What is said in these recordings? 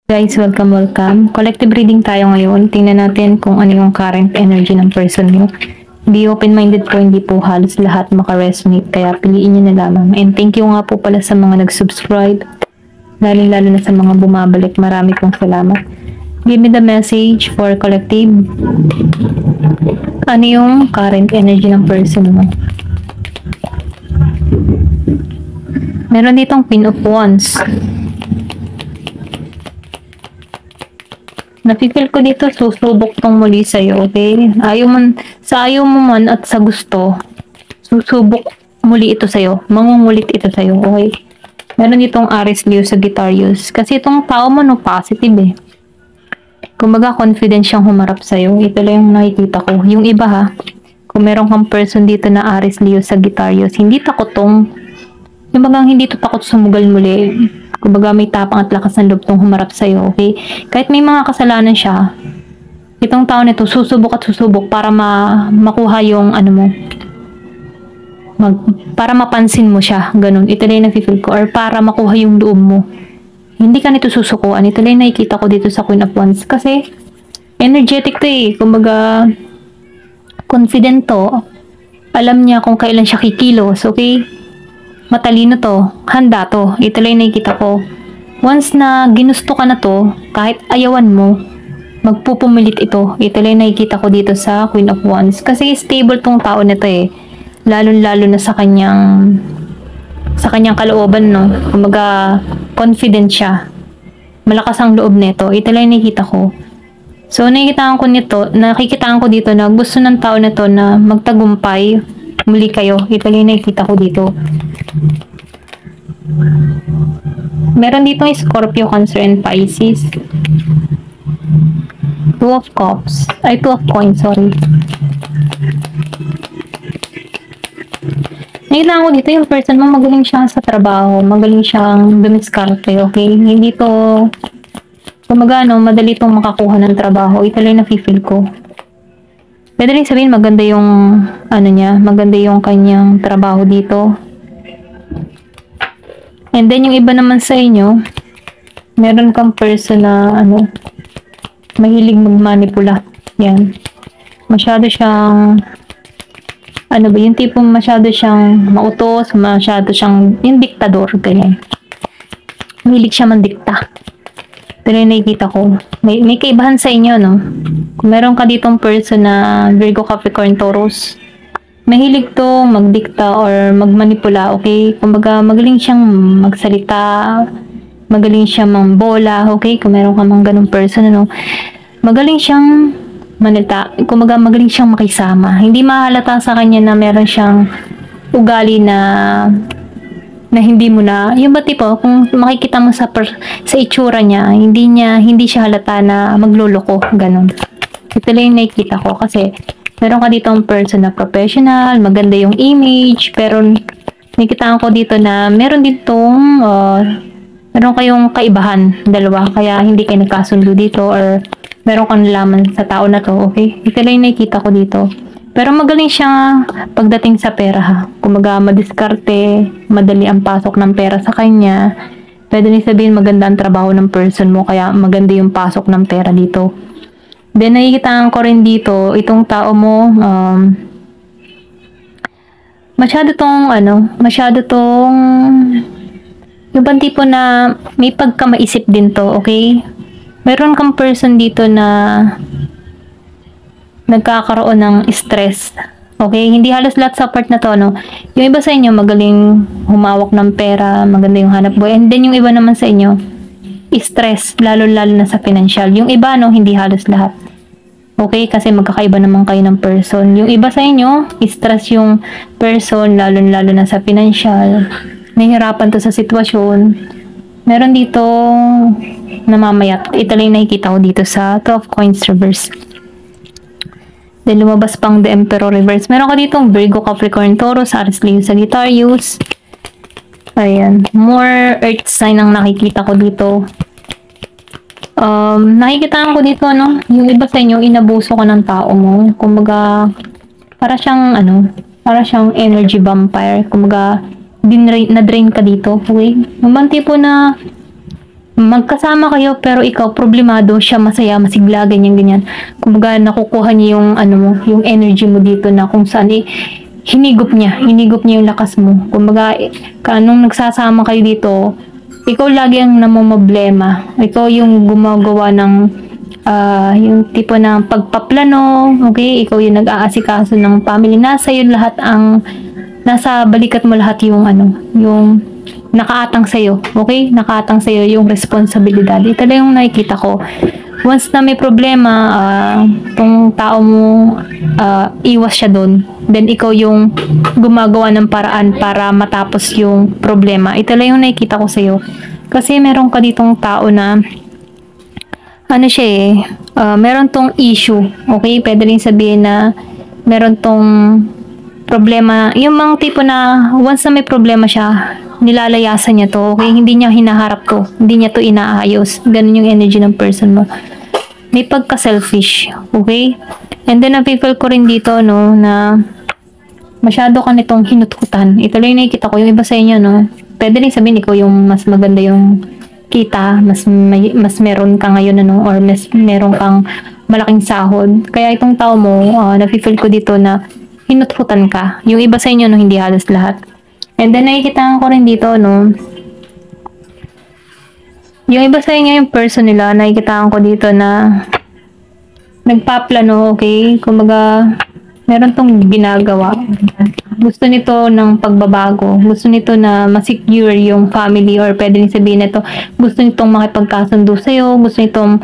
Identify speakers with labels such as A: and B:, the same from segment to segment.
A: Guys, welcome. Collective reading tayo ngayon. Tingnan natin kung ano yung current energy ng person mo. Be open-minded po, hindi po halos lahat maka-resonate, kaya piliin nyo na lamang. And thank you nga po pala sa mga nag-subscribe, lalo na sa mga bumabalik. Marami pong salamat. Give me the message for collective. Ano yung current energy ng person mo? Meron ditong Queen of Wands. Napipil ko dito, susubok tong muli sa'yo, okay? Sa ayaw mo man at sa gusto, susubok muli ito sa'yo. Mangungulit ito sa'yo, okay? Meron ditong Aries, Leo, Sagittarius. Kasi itong tao mo, no, positive eh. Kumbaga, confident siyang humarap sa'yo. Ito lang yung nakikita ko. Yung iba ha, kung meron kang person dito na Aries, Leo, Sagittarius, hindi takot tong, yung bagang hindi to takot sumugal muli. Kumbaga may tapang at lakas ng loob tong humarap sa'yo, okay? Kahit may mga kasalanan siya, itong tao nito susubok at susubok para makuha yung ano mo. Para mapansin mo siya, ganun. Ito lang yung nafe-feel ko. Or para makuha yung loob mo. Hindi ka nito susukuan. Ito lang yung nakikita ko dito sa Queen of Wands. Kasi, energetic to eh. Kumbaga, confident to. Alam niya kung kailan siya kikilos, okay? Matalino to, handa to. Ito lang nakikita ko. Once na ginusto ka na to, kahit ayawan mo, magpupumilit ito. Ito lang nakikita ko dito sa Queen of Wands. Kasi stable tong tao nito eh. Lalo na sa kanyang kalooban, no. Kumaga, confident siya. Malakas ang loob nito. Ito lang nakikita ko. So, nakikitaan ko dito na gusto ng tao na to na magtagumpay muli kayo. Ito lang nakikita ko dito. Meron dito Scorpio, Cancer, and Pisces. Two of Coins, sorry. Nakita ko dito yung person mo, magaling siya sa trabaho, magaling siyang dumiskarte, okay? Hindi to, madali tong makakuha ng trabaho. Ito lang nafe-feel ko. Pwede rin sabihin maganda yung maganda yung kanyang trabaho dito. And then yung iba naman sa inyo, meron kang person na mahilig magmanipula. Yan. Masyado siyang yung tipong masyado siyang mautos, masyado siyang yung diktador, ganyan. Mahilig siya mandikta. Pero yung nakikita ko, may kaibahan sa inyo, no? Kung meron ka ditong person na Virgo, Capricorn, Taurus, mahilig to magdikta or magmanipula, okay? Kumbaga, magaling siyang magsalita, magaling siyang mambola, okay? Kung meron ka mang ganung person, magaling siyang manita, kumbaga magaling siyang makisama. Hindi mahalata sa kanya na meron siyang ugali na hindi mo na, yung ba tipo, kung makikita mo sa itsura niya, hindi siya halata na magluloko, ganun. Ito lang yung nakikita ko kasi meron ka dito ang person na professional, maganda yung image, pero nakikita ko dito na meron kayong kaibahan, dalawa, kaya hindi kayo nagkasundo dito or meron kang nalaman sa tao na to, okay? Ito lang yung nakikita ko dito. Pero magaling siya pagdating sa pera ha. Kumaga madiskarte, madali ang pasok ng pera sa kanya. Pwede rin sabihin maganda ang trabaho ng person mo, kaya maganda yung pasok ng pera dito. Then nakikitaan ko rin dito, itong tao mo, masyado tong, yung bang tipo na may pagkamaisip din to, okay? Meron kang person dito na nagkakaroon ng stress. Okay? Hindi halos lahat sa part na to, no? Yung iba sa inyo, magaling humawak ng pera, maganda yung hanap buhay. And then yung iba naman sa inyo, stress, lalo na sa financial. Yung iba, hindi halos lahat. Okay? Kasi magkakaiba naman kayo ng person. Yung iba sa inyo, stress yung person, lalo na sa financial. Nahihirapan to sa sitwasyon. Meron dito namamayat. Ito lang nakikita ko dito sa Two of Coins reverse. Then lumabas pang The Emperor reverse. Meron ka ditong Virgo, Capricorn, Taurus, Aries, Leo, Sagittarius. Ayan. More earth sign ang nakikita ko dito. Nakikita ko dito, yung iba sa inyo, inabuso ka ng tao mo. Kumbaga, para siyang energy vampire. Kumbaga, na-drain ka dito. Okay? Yung tipo na magkasama kayo pero ikaw problemado, siya masaya, masigla, ganyan ganyan. Kumbaga nakukuha niya yung ano mo, yung energy mo dito na kung saan hinigop niya yung lakas mo. Kumbaga kanong nagsasama kayo dito, ikaw lagi ang namomroblema. Ikaw yung gumagawa ng yung tipo ng pagpaplano, okay? Ikaw yung nag-aasikaso ng family. Nasa yun lahat ang nasa balikat mo lahat yung ano, yung nakaatang sa'yo, okay? Nakaatang sa'yo yung responsibilidad. Ito lang yung nakikita ko. Once na may problema, tong tao mo, iwas siya doon. Then, ikaw yung gumagawa ng paraan para matapos yung problema. Ito lang yung nakikita ko sa'yo. Kasi meron ka ditong tao na, ano siya meron tong issue, okay? Pwede rin sabihin na meron tong problema, yung mga tipo na once na may problema siya, nilalayasan niya to, okay? Hindi niya hinaharap to, hindi niya to inaayos. Ganun yung energy ng person mo. May pagka-selfish, okay? And then, napipil ko rin dito, no, na masyado ka nitong hinututan. Ito lang yung nakikita ko, yung iba sa inyo, no? Pwede rin sabihin, ikaw yung mas maganda yung kita, mas meron ka ngayon, ano, or mas meron kang malaking sahod. Kaya itong tao mo, napipil ko dito na hinututan ka. Yung iba sa inyo, no, hindi halos lahat. And then, nakikita ko rin dito, no, yung iba sa inyo, yung person nila, nakikita ko dito na nagpaplano, okay? Kumbaga, meron tong ginagawa. Gusto nito ng pagbabago. Gusto nito na masecure yung family, or pwede rin sabihin nito, gusto nitong makipagkasundo sa'yo, gusto nitong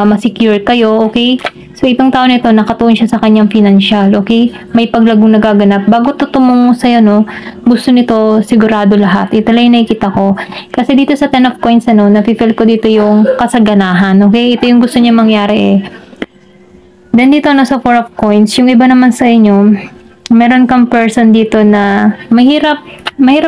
A: masecure kayo, okay? So, itong tao nito, nakatuon siya sa kanyang financial, okay? May paglagong nagaganap. Bago to tumungo sa'yo, no, gusto nito sigurado lahat. Ito lang yung nakikita ko. Kasi dito sa 10 of coins, ano, napifeel ko dito yung kasaganahan, okay? Ito yung gusto niya mangyari Then dito nasa 4 of coins, yung iba naman sa inyo, meron kang person dito na mahirap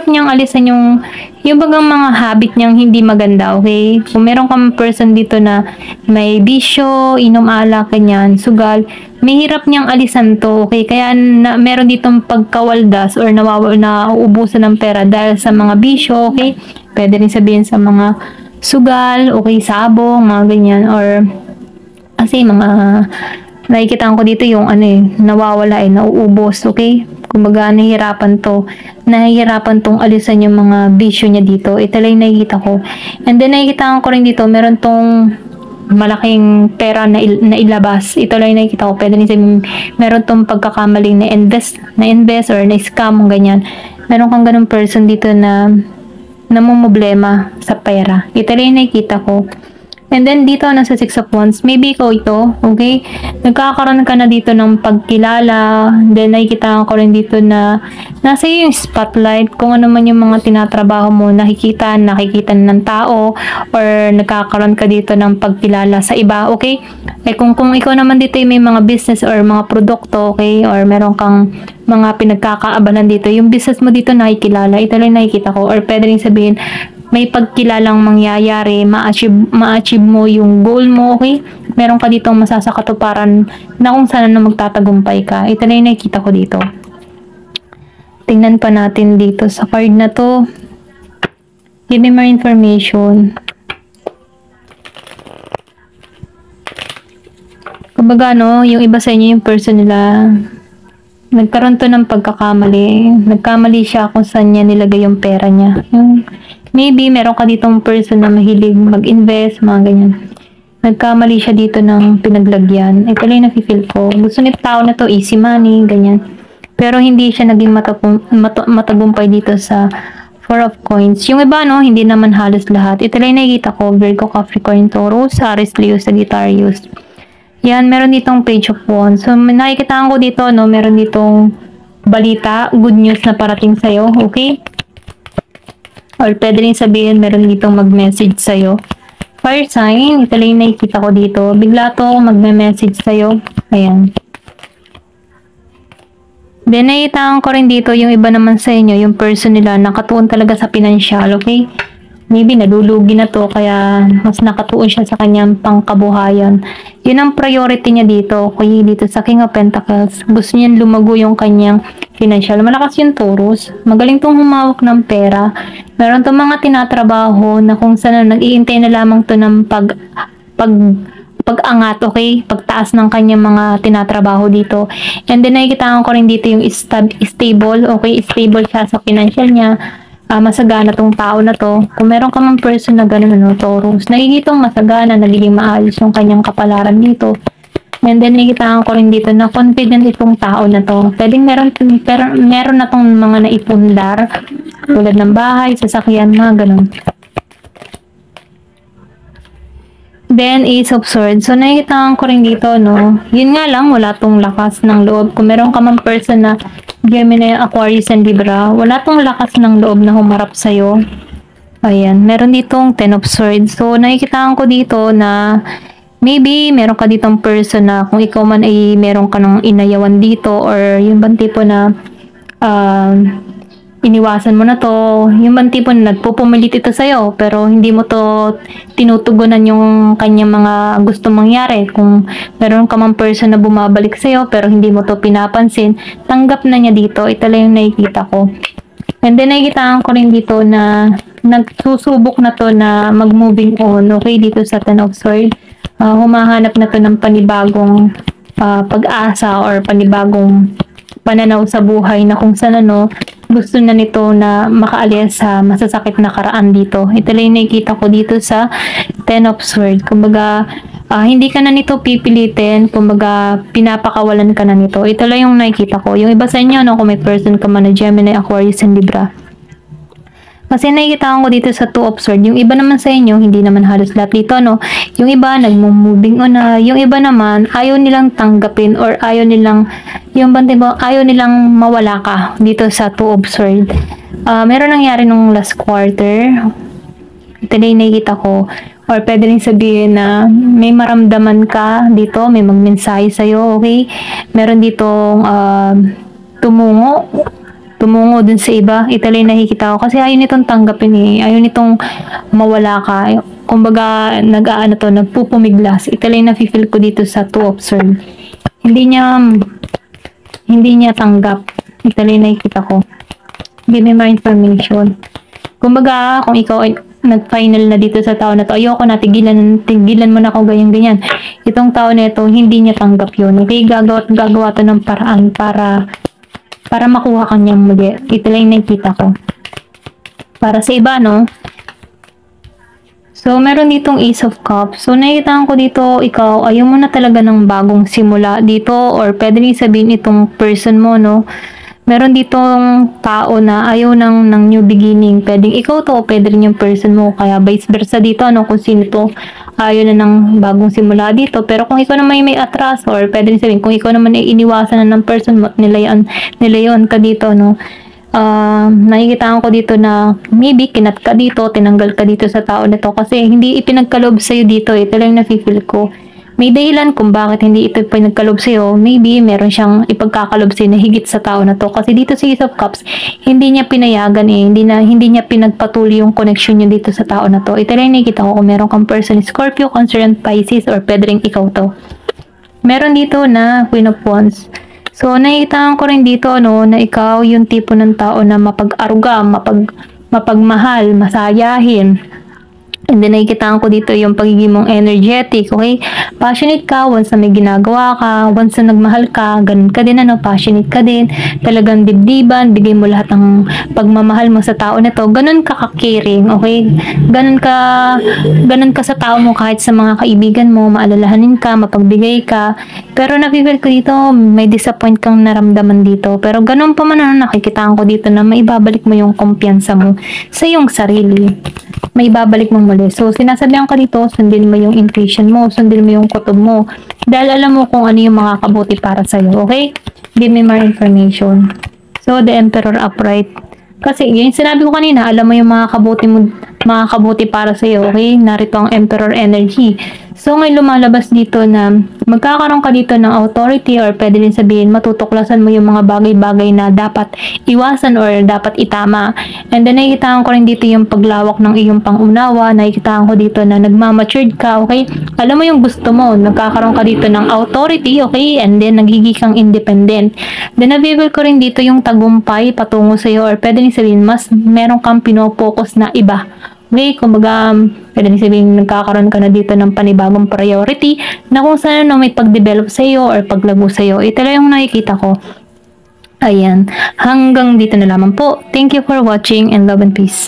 A: niyang alisan yung bagang mga habit niyang hindi maganda, okay? Kung meron kang person dito na may bisyo, inom alak, kanyan, sugal, mahirap niyang alisan to, okay? Kaya meron ditong pagkawaldas or nauubusan ng pera dahil sa mga bisyo, okay? Pwede rin sabihin sa mga sugal, okay, sabong, mga ganyan, or kasi mga nakikita ko dito yung nawawala nauubos, okay? Kumbaga, nahihirapan tong alisan yung mga bisyo niya dito. Ito lang nakikita ko. And then, nakikita ko rin dito, meron tong malaking pera na ilabas. Ito lang nakikita ko. Pwede rin sabihin, meron tong pagkakamaling na-invest or na-scam, ganyan. Meron kang ganun person dito na namumblema sa pera. Ito lang nakikita ko. And then, dito, nasa 6 of Wands, maybe ikaw ito, okay? Nagkakaroon ka na dito ng pagkilala. Then, nakikita ko rin dito na nasa iyo yung spotlight. Kung ano man yung mga tinatrabaho mo, nakikita ng tao, or nagkakaroon ka dito ng pagkilala sa iba, okay? Kung ikaw naman dito may mga business or mga produkto, okay? Or meron kang mga pinagkakaabalan dito, yung business mo dito nakikilala. Ito lang nakikita ko. Or pwede rin sabihin, may pagkilalang mangyayari, ma-achieve mo yung goal mo, okay? Meron ka ditong masasakatuparan na kung saan na magtatagumpay ka. Ito na yung nakikita ko dito. Tingnan pa natin dito sa card na to. Give me more information. Kumbaga, no, yung iba sa inyo, yung person nila, nagkaroon to ng pagkakamali. Nagkamali siya kung saan niya nilagay yung pera niya. Maybe, meron ka ditong person na mahilig mag-invest, mga ganyan. Nagkamali siya dito ng pinaglagyan. Ito lang yung nafe-feel ko. Gusto nito tao na to, easy money, ganyan. Pero hindi siya naging matagumpay dito sa 4 of coins. Yung iba, no, hindi naman halos lahat. Ito lang yung nakikita ko. Virgo, Capricorn, Taurus, Aries, Leo, Sagittarius. Yan, meron ditong Page of Wands. So, nakikita ko dito, no, meron ditong balita, good news na parating sa'yo, okay? Or pwede rin sabihin, meron ditong mag-message sa'yo. Fire sign, ito lang yung nakikita ko dito. Bigla to magme-message sa'yo. Ayan. Then, nakikita ko rin dito, yung iba naman sa inyo, yung person nila, nakatuon talaga sa financial, okay? maybe nalulugi na to kaya mas nakatuon siya sa kanyang pangkabuhayan. Yun ang priority niya dito. Kaya dito sa King of Pentacles, gusto niya lumago yung kanyang financial. Malakas yung Taurus. Magaling tong humawak ng pera. Meron tong mga tinatrabaho na kung saan nag-iintay na lamang to ng pag-angat, okay? Pagtaas ng kanyang mga tinatrabaho dito. And then nakikita ko rin dito yung stable, okay? Stable siya sa financial niya. Masagana tong tao na to. Kung meron ka mang person na gano'n, Taurus, nakikitang masagana, nagiging maayos yung kanyang kapalaran dito. And then nakikita ko rin dito na confident itong tao na to. Pwedeng meron na tong mga naipundar, tulad ng bahay, sasakyan, mga gano'n. Then, Ace of Swords. So, nakikita ko rin dito, no? Yun nga lang, wala tong lakas ng loob. Kung meron ka mang person na Gemini, Aquarius, and Libra, wala tong lakas ng loob na humarap sa'yo. Ayan. Meron ditong Ten of Swords. So, nakikita ko dito na maybe meron ka ditong person na kung ikaw man ay meron ka ng inayawan dito or yung bang tipo na iniwasan mo na to, yung bang tipo na nagpupumilit ito sa'yo pero hindi mo to tinutugunan yung kanyang mga gusto mangyari. Kung meron ka mang person na bumabalik sa'yo pero hindi mo to pinapansin, tanggap na niya dito. Ito lang yung nakikita ko. And then nakikita ko rin dito na nagsusubok na to na mag-moving on, okay, dito sa Ten of Swords. Humahanap na to ng panibagong pag-asa or panibagong pananaw sa buhay na kung saan gusto na nito na makaalis sa masasakit na karaan dito. Ito lang yung nakikita ko dito sa Ten of Swords. Kumbaga, hindi ka na nito pipilitin, kumbaga pinapakawalan ka na nito. Ito lang yung nakikita ko. Yung iba sa inyo, kung may person ka man na Gemini, Aquarius, and Libra. Kasi nakikita ko dito sa Two of Swords, yung iba naman sa inyo, hindi naman halos lahat dito, yung iba nagmo-moving on na, yung iba naman ayaw nilang tanggapin or ayaw nilang mawala ka dito sa Two of Swords. Meron nangyari nung last quarter. Ito na yung nakikita ko. Or pwede rin sabihin na may maramdaman ka dito, may magmensahe sa'yo, okay? Meron ditong tumungo dun sa iba. Ito lang nakikita ko. Kasi ayaw nitong tanggapin Ayaw nitong mawala ka. Kumbaga, nagpupumiglas. Ito lang nafe-feel ko dito sa Two of Swords. Hindi niya tanggap. Ito lang nakikita ko. Give me more information. Kumbaga, kung ikaw ay nag-final na dito sa tao na to, ayoko na, tigilan mo na ako ganyan. Itong tao na ito, hindi niya tanggap yun. Okay, gagawa to ng paraan para makuha ka niyang muli. Ito lang nakikita ko. Para sa iba, So, meron ditong Ace of Cups. So, nakikita ko dito, ikaw, ayaw mo na talaga ng bagong simula dito or pwede rin sabihin itong person mo, Meron ditong tao na ayaw ng new beginning. Pwedeng ikaw to o pwede rin yung person mo. Kaya vice versa dito, kung sino to, ayaw na ng bagong simula dito. Pero kung ikaw naman may atraso or pwede rin sabihin, kung ikaw naman ay iniwasan na ng person mo at nilayan ka dito, nakikita ko dito na maybe kinat ka dito, tinanggal ka dito sa tao na to kasi hindi ipinagkaloob sa'yo dito. Ito lang na-feel ko. May dahilan kung bakit hindi ito pinagkaloob sa'yo. Maybe meron siyang ipagkakaloob sa'yo na higit sa tao na to. Kasi dito sa Ace of Cups, hindi niya pinayagan hindi niya pinagpatuloy yung connection niya dito sa tao na to. Ito lang nakikita ko kung meron kang person, Scorpio, Cancer, and Pisces, or pwede rin ikaw to. Meron dito na Queen of Wands. So, nakikita ko rin dito, na ikaw yung tipo ng tao na mapag-aruga, mapagmahal, masayahin. And then, nakikita ko dito yung pagiging mong energetic, okay? Passionate ka, once na may ginagawa ka, once na nagmahal ka, ganun ka din, passionate ka din, talagang dibdiban, bigay mo lahat ng pagmamahal mo sa tao na to, ganun ka ka-caring, okay? Ganun ka sa tao mo, kahit sa mga kaibigan mo, maalalahanin ka, mapagbigay ka, pero napipil ko dito, may disappoint kang naramdaman dito, pero ganun pa man nakikita ko dito na maibabalik mo yung kumpiyansa mo sa iyong sarili. May babalik mo muli. So, sinasabihan ka dito, sundin mo yung intuition mo, sundin mo yung kutob mo. Dahil alam mo kung ano yung makakabuti para sa'yo, okay? Give me more information. So, the Emperor upright. Kasi, yung sinabi ko kanina, alam mo yung makakabuti para sa'yo, okay? Narito ang Emperor energy. So ngayon lumalabas dito na magkakaroon ka dito ng authority, or pwede din sabihin matutuklasan mo yung mga bagay-bagay na dapat iwasan or dapat itama. And then nakikita ko rin dito yung paglawak ng iyong pangunawa, nakikita ko dito na nagmamatured ka, okay? Alam mo yung gusto mo, nagkakaroon ka dito ng authority, okay? And then nagiging kang independent. Then nabibil ko rin dito yung tagumpay patungo sa iyo, or pwede din sabihin mas meron kang pinopokus na iba. Okay, kumbaga, pwede din sabihin nagkakaroon ka na dito ng panibagong priority na kung saan may pag-develop sa iyo or paglago sa iyo. Ito lang yung nakikita ko. Ayan, hanggang dito na lamang po. Thank you for watching and love and peace.